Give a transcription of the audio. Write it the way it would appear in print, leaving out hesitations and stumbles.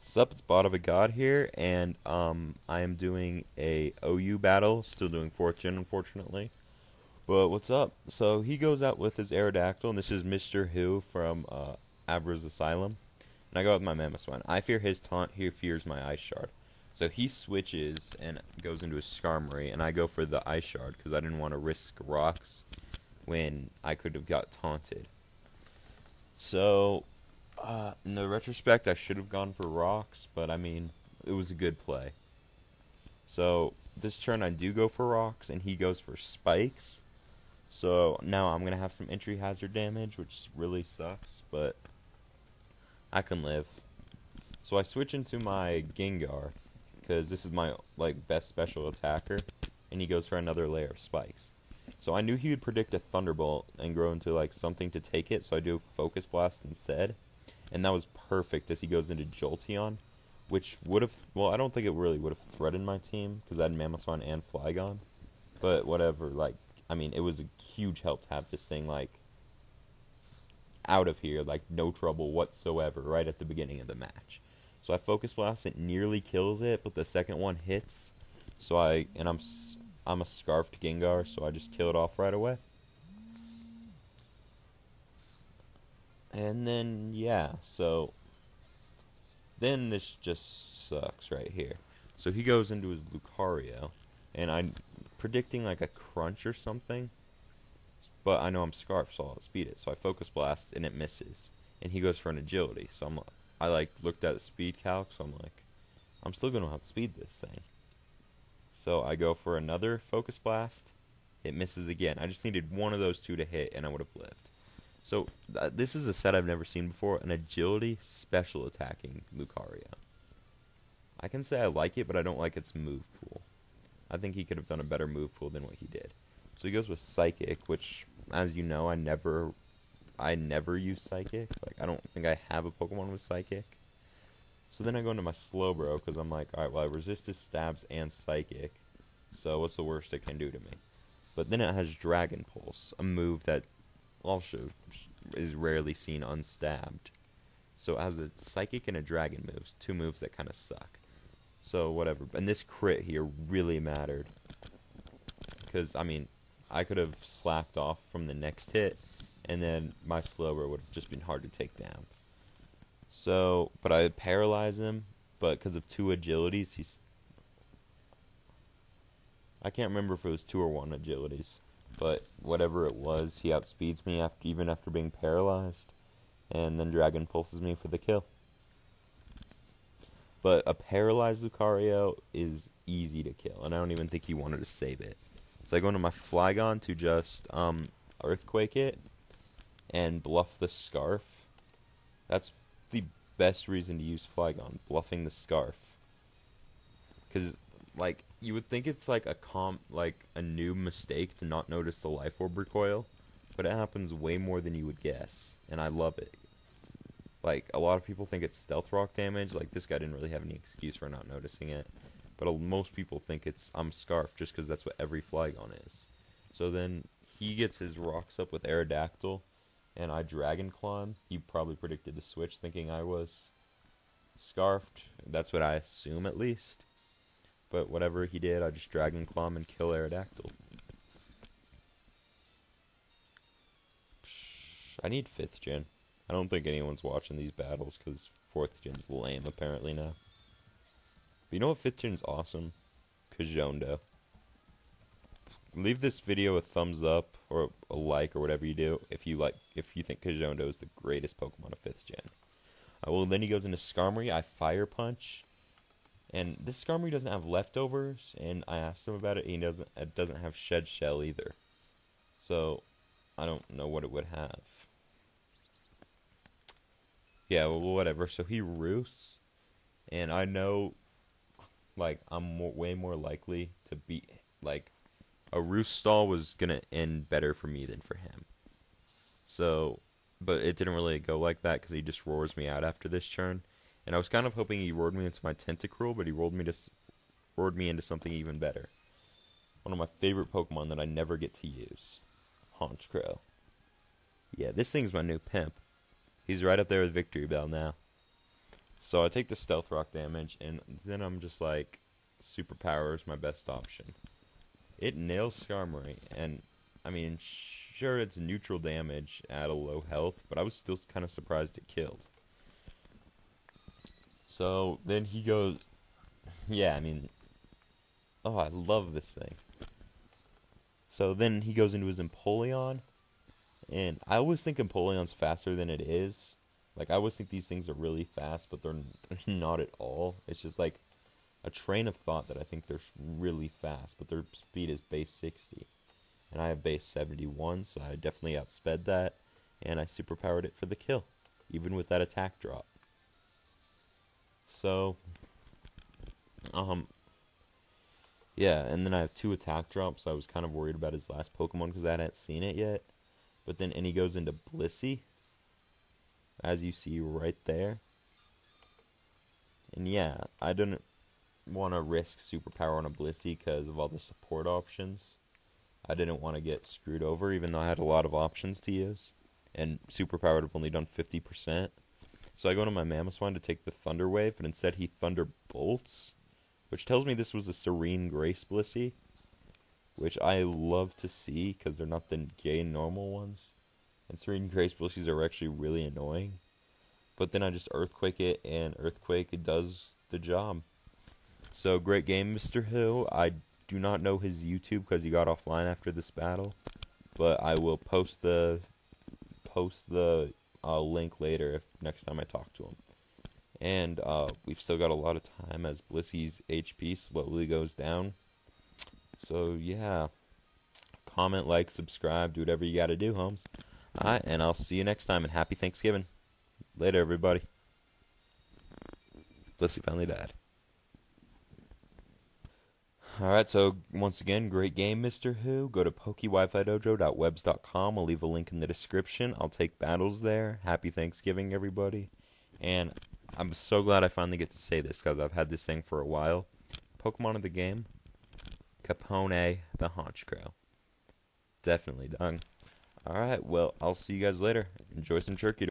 Sup, it's Bot of a God here, and I am doing a OU battle, still doing 4th gen unfortunately. But what's up? So he goes out with his Aerodactyl, and this is Mr. Who from Abra's Asylum. And I go with my Mammoth One. I fear his taunt, he fears my Ice Shard. So he switches and goes into his Skarmory, and I go for the Ice Shard because I didn't want to risk rocks when I could have got taunted. So in the retrospect, I should have gone for rocks, but I mean, it was a good play. So this turn I do go for rocks, and he goes for spikes. So now I'm going to have some entry hazard damage, which really sucks, but I can live. So I switch into my Gengar, because this is my best special attacker, and he goes for another layer of spikes. So I knew he would predict a Thunderbolt and grow into something to take it, so I do Focus Blast instead. And that was perfect as he goes into Jolteon, which would have, well, I don't think it really would have threatened my team, because I had Mammothon and Flygon. But whatever, I mean, it was a huge help to have this thing, out of here, no trouble whatsoever, right at the beginning of the match. So I Focus Blast, it nearly kills it, but the second one hits. So I'm a Scarfed Gengar, so I just kill it off right away. And then, yeah, so then this just sucks right here. So he goes into his Lucario, and I'm predicting a crunch or something, but I know I'm Scarf, so I'll outspeed it. So I Focus Blast, and it misses. And he goes for an Agility, so I looked at the speed calc, so I'm still going to outspeed this thing. So I go for another Focus Blast, it misses again. I just needed one of those two to hit, and I would have lived. So, this is a set I've never seen before, an Agility special attacking Lucario. I can say I like it, but I don't like its move pool. I think he could have done a better move pool than what he did. So he goes with Psychic, which, as you know, I never use Psychic. I don't think I have a Pokemon with Psychic. So then I go into my Slowbro, because I'm like, alright, well, I resist his stabs and Psychic, so what's the worst it can do to me? But then it has Dragon Pulse, a move that also is rarely seen unstabbed. So it has a Psychic and a Dragon moves, two moves that kind of suck. So whatever. And this crit here really mattered, because I mean, I could have slacked off from the next hit, and then my Slowbro would have just been hard to take down. So, but I paralyze him, but because of 2 agilities, I can't remember if it was 2 or 1 agilities. But whatever it was, he outspeeds me even after being paralyzed, and then Dragon Pulses me for the kill. But a paralyzed Lucario is easy to kill, and I don't even think he wanted to save it. So I go into my Flygon to just Earthquake it and bluff the Scarf. That's the best reason to use Flygon, bluffing the Scarf. Because you would think it's a new mistake to not notice the Life Orb recoil, but it happens way more than you would guess, and I love it. A lot of people think it's Stealth Rock damage, this guy didn't really have any excuse for not noticing it, but most people think I'm Scarf just because that's what every Flygon is. So then he gets his rocks up with Aerodactyl, and I Dragon Claw him. He probably predicted the switch thinking I was Scarfed, that's what I assume at least. But whatever he did, I just Dragon Claw him and kill Aerodactyl. I need 5th gen. I don't think anyone's watching these battles because 4th gen's lame apparently now. But you know what 5th gen's awesome? Kajondo. Leave this video a thumbs up or a like or whatever you do if you think Kajondo is the greatest Pokemon of 5th gen. Well, then he goes into Skarmory. I Fire Punch. And this Skarmory doesn't have leftovers, and I asked him about it. It doesn't have Shed Shell either. So, I don't know what it would have. Yeah, well, whatever. So he roosts, and I know, like, way more likely to beat, like, a roost stall was gonna end better for me than for him. So, but it didn't really go like that because he just roars me out after this turn. And I was kind of hoping he roared me into my Tentacruel, but he roared me into something even better. One of my favorite Pokemon that I never get to use. Honchkrow. Yeah, this thing's my new pimp. He's right up there with Victory Bell now. So I take the Stealth Rock damage, and then I'm just like, Superpower is my best option. It nails Skarmory, and, I mean, sure, it's neutral damage at a low health, but I was still kind of surprised it killed. So then he goes, yeah, I mean, oh, I love this thing. So then he goes into his Empoleon, and I always think Empoleon's faster than it is. Like, I always think these things are really fast, but they're not at all. It's just like a train of thought that I think they're really fast, but their speed is base 60. And I have base 71, so I definitely outsped that, and I superpowered it for the kill, even with that attack drop. So, yeah, and then I have 2 attack drops. So I was kind of worried about his last Pokemon because I hadn't seen it yet. But then, and he goes into Blissey, as you see right there. And yeah, I didn't want to risk Superpower on a Blissey because of all the support options. I didn't want to get screwed over, even though I had a lot of options to use. And Superpower would have only done 50%. So I go to my Mamoswine to take the Thunder Wave, but instead he Thunderbolts, which tells me this was a Serene Grace Blissey, which I love to see because they're not the gay normal ones. And Serene Grace Blisseys are actually really annoying. But then I just Earthquake it, and Earthquake does the job. So great game, Mr. Who. I do not know his YouTube because he got offline after this battle, but I will post the link later if next time I talk to him. And we've still got a lot of time as Blissey's HP slowly goes down. So yeah, comment, like, subscribe, do whatever you gotta do, Holmes. Alright, and I'll see you next time, and happy Thanksgiving. Later, everybody. Blissey finally died. Alright, so once again, great game, Mr. Who. Go to PokeWiFiDojo.webs.com. I'll leave a link in the description. I'll take battles there. Happy Thanksgiving, everybody. And I'm so glad I finally get to say this because I've had this thing for a while. Pokemon of the game, Capone the Honchkrow. Definitely done. Alright, well, I'll see you guys later. Enjoy some turkey.